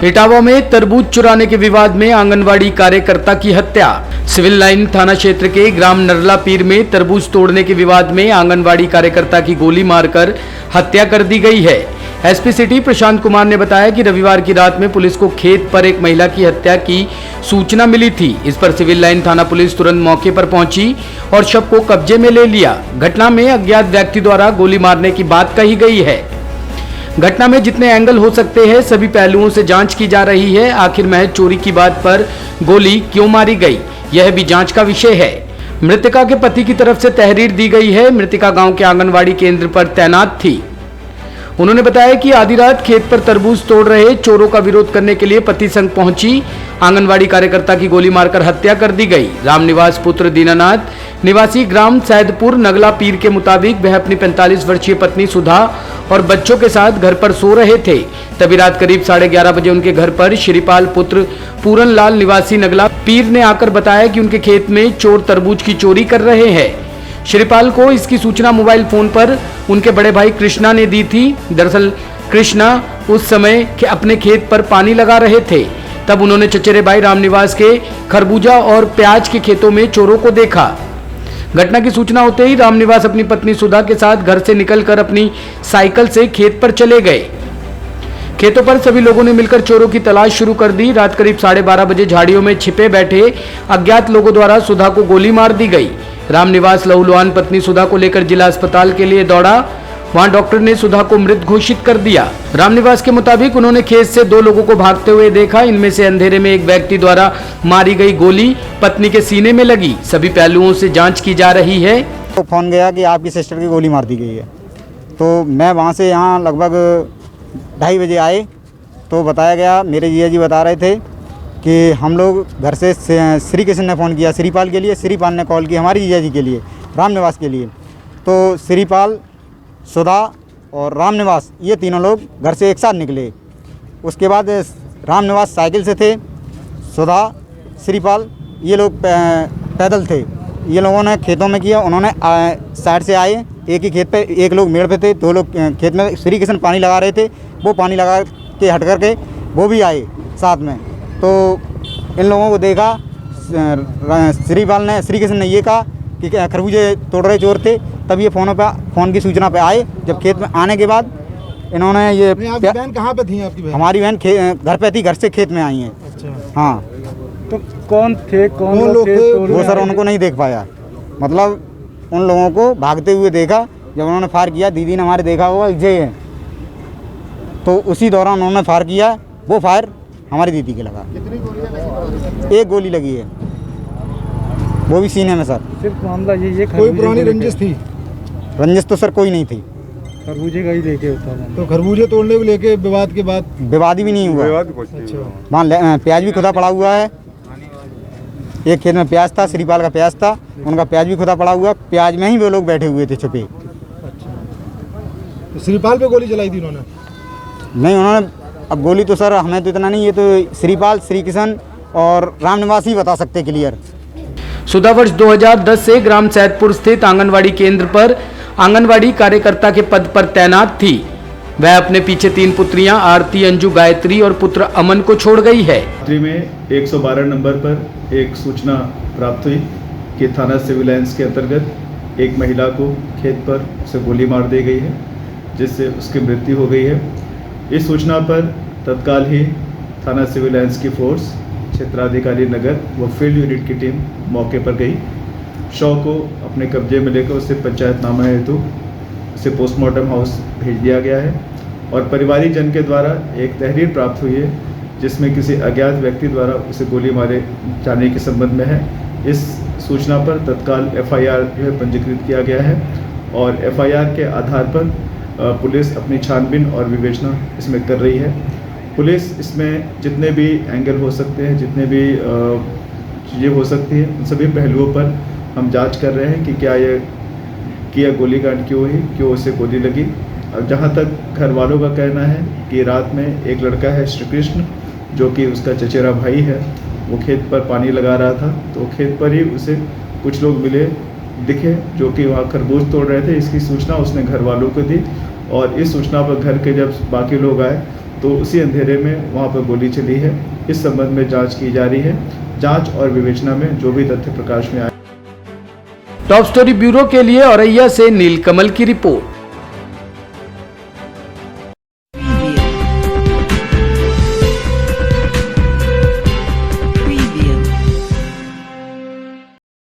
इटावा में तरबूज चुराने के विवाद में आंगनवाड़ी कार्यकर्ता की हत्या। सिविल लाइन थाना क्षेत्र के ग्राम नरला पीर में तरबूज तोड़ने के विवाद में आंगनवाड़ी कार्यकर्ता की गोली मारकर हत्या कर दी गई है। एसपी सिटी प्रशांत कुमार ने बताया कि रविवार की रात में पुलिस को खेत पर एक महिला की हत्या की सूचना मिली थी। इस पर सिविल लाइन थाना पुलिस तुरंत मौके पर पहुंची और शव को कब्जे में ले लिया। घटना में अज्ञात व्यक्ति द्वारा गोली मारने की बात कही गई है। घटना में जितने एंगल हो सकते हैं सभी पहलुओं से जांच की जा रही है। आखिर महज चोरी की बात पर गोली क्यों मारी गई, यह भी जांच का विषय है। मृतका के पति की तरफ से तहरीर दी गई है। मृतका गांव के आंगनवाड़ी केंद्र पर तैनात थी। उन्होंने बताया कि आधी रात खेत पर तरबूज तोड़ रहे चोरों का विरोध करने के लिए पति संग पहुंची। आंगनवाड़ी कार्यकर्ता की गोली मारकर हत्या कर दी गई। रामनिवास पुत्र दीनानाथ निवासी ग्राम सैदपुर नगला पीर के मुताबिक वह अपनी 45 वर्षीय पत्नी सुधा और बच्चों के साथ घर पर सो रहे थे। तभी रात करीब 11:30 बजे उनके घर पर श्रीपाल पुत्र पूरन लाल निवासी नगला पीर ने आकर बताया कि उनके खेत में चोर तरबूज की चोरी कर रहे हैं। श्रीपाल को इसकी सूचना मोबाइल फोन पर उनके बड़े भाई कृष्णा ने दी थी। दरअसल कृष्णा उस समय अपने खेत पर पानी लगा रहे थे। तब उन्होंने चचेरे भाई रामनिवास के खरबूजा और प्याज के खेतों में चोरों को देखा। घटना की सूचना होते ही रामनिवास अपनी पत्नी सुधा के साथ घर से निकलकर अपनी साइकिल से खेत पर चले गए। खेतों पर सभी लोगों ने मिलकर चोरों की तलाश शुरू कर दी। रात करीब 12:30 बजे झाड़ियों में छिपे बैठे अज्ञात लोगों द्वारा सुधा को गोली मार दी गई। रामनिवास लहूलुहान पत्नी सुधा को लेकर जिला अस्पताल के लिए दौड़ा। वहां डॉक्टर ने सुधा को मृत घोषित कर दिया। रामनिवास के मुताबिक उन्होंने खेत से 2 लोगों को भागते हुए देखा। इनमें से अंधेरे में एक व्यक्ति द्वारा मारी गई गोली पत्नी के सीने में लगी। सभी पहलुओं से जांच की जा रही है। तो फोन गया कि आपकी सिस्टर की गोली मार दी गई है। तो मैं वहाँ से यहाँ लगभग 2:30 बजे आए तो बताया गया, मेरे जीजा जी बता रहे थे कि हम लोग घर से श्री कृष्ण ने फ़ोन किया श्रीपाल के लिए। श्रीपाल ने कॉल की हमारी जीजा जी के लिए, रामनिवास के लिए। तो श्रीपाल, सुधा और रामनिवास ये तीनों लोग घर से एक साथ निकले। उसके बाद रामनिवास साइकिल से थे, सुधा, श्रीपाल ये लोग पैदल थे। ये लोगों ने खेतों में किया। उन्होंने साइड से आए, एक ही खेत पे, एक लोग मेड़ पे थे, 2 लोग खेत में श्री कृष्ण पानी लगा रहे थे। वो पानी लगा के हट करके वो भी आए साथ में। तो इन लोगों को देखा, श्रीपाल ने, श्री कृष्ण ने ये कहा कि खरबूजे तोड़ रहे चोर थे। तब ये फ़ोन की सूचना पे आए। जब खेत में आने के बाद इन्होंने ये बहन कहाँ पे थी आपकी बहन? हमारी बहन घर पे थी, घर से खेत में आई हैं। अच्छा। हाँ। तो कौन थे, कौन लोग थे? वो सर उनको नहीं देख पाया, मतलब उन लोगों को भागते हुए देखा। जब उन्होंने फायर किया, दीदी ने हमारे देखा होगा ये है, तो उसी दौरान उन्होंने फायर किया। वो फायर हमारी दीदी के लगा। कितनी गोलियां लगी? एक गोली लगी है, वो भी सीने में सर। सिर्फ मामला ये कोई पुरानी रंजिश थी? रंजिश तो सर कोई नहीं थी। खरबूजे का ही लेके होता था। तो खरबूजे तोड़ने को लेके विवाद के बाद विवाद भी नहीं हुआ। अच्छा। वहाँ प्याज भी खुदा पड़ा हुआ है। एक खेत में प्याज था, श्रीपाल का प्याज था, उनका प्याज भी खुदा पड़ा हुआ। प्याज में ही वो लोग बैठे हुए थे छुपे। अच्छा। तो श्रीपाल पे गोली चलाई थी उन्होंने? नहीं, उन्होंने, अब गोली तो सर हमें तो इतना नहीं, ये तो श्रीपाल, श्री कृष्ण और रामनिवास ही बता सकते क्लियर। सुधा वर्ष 2010 से ग्राम सैदपुर स्थित आंगनवाड़ी केंद्र पर आंगनवाड़ी कार्यकर्ता के पद पर तैनात थी। वह अपने पीछे 3 पुत्रियां आरती, अंजू, गायत्री और पुत्र अमन को छोड़ गई है। रात्रि में 112 नंबर पर एक सूचना प्राप्त हुई कि थाना सिविल लाइंस के अंतर्गत एक महिला को खेत पर उसे गोली मार दी गई है, जिससे उसकी मृत्यु हो गई है। इस सूचना पर तत्काल ही थाना सिविल लाइंस की फोर्स, क्षेत्राधिकारी नगर व फील्ड यूनिट की टीम मौके पर गई। शव को अपने कब्जे में लेकर उसे पंचायतनामा हेतु उसे पोस्टमार्टम हाउस भेज दिया गया है। और परिवारिक जन के द्वारा एक तहरीर प्राप्त हुई है, जिसमें किसी अज्ञात व्यक्ति द्वारा उसे गोली मारे जाने के संबंध में है। इस सूचना पर तत्काल FIR पंजीकृत किया गया है और FIR के आधार पर पुलिस अपनी छानबीन और विवेचना इसमें कर रही है। पुलिस इसमें जितने भी एंगल हो सकते हैं, जितने भी चीज़ें हो सकती हैं, उन सभी पहलुओं पर हम जांच कर रहे हैं कि क्या ये गोलीकांड क्यों हुई, क्यों उसे गोली लगी। अब जहाँ तक घर वालों का कहना है कि रात में एक लड़का है श्री कृष्ण, जो कि उसका चचेरा भाई है, वो खेत पर पानी लगा रहा था। तो खेत पर ही उसे कुछ लोग मिले, दिखे, जो कि वहाँ खरबूज तोड़ रहे थे। इसकी सूचना उसने घर वालों को दी और इस सूचना पर घर के जब बाकी लोग आए तो उसी अंधेरे में वहाँ पर गोली चली है। इस संबंध में जांच की जा रही है। जांच और विवेचना में जो भी तथ्य प्रकाश में आए। टॉप स्टोरी ब्यूरो के लिए औरैया से नीलकमल की रिपोर्ट।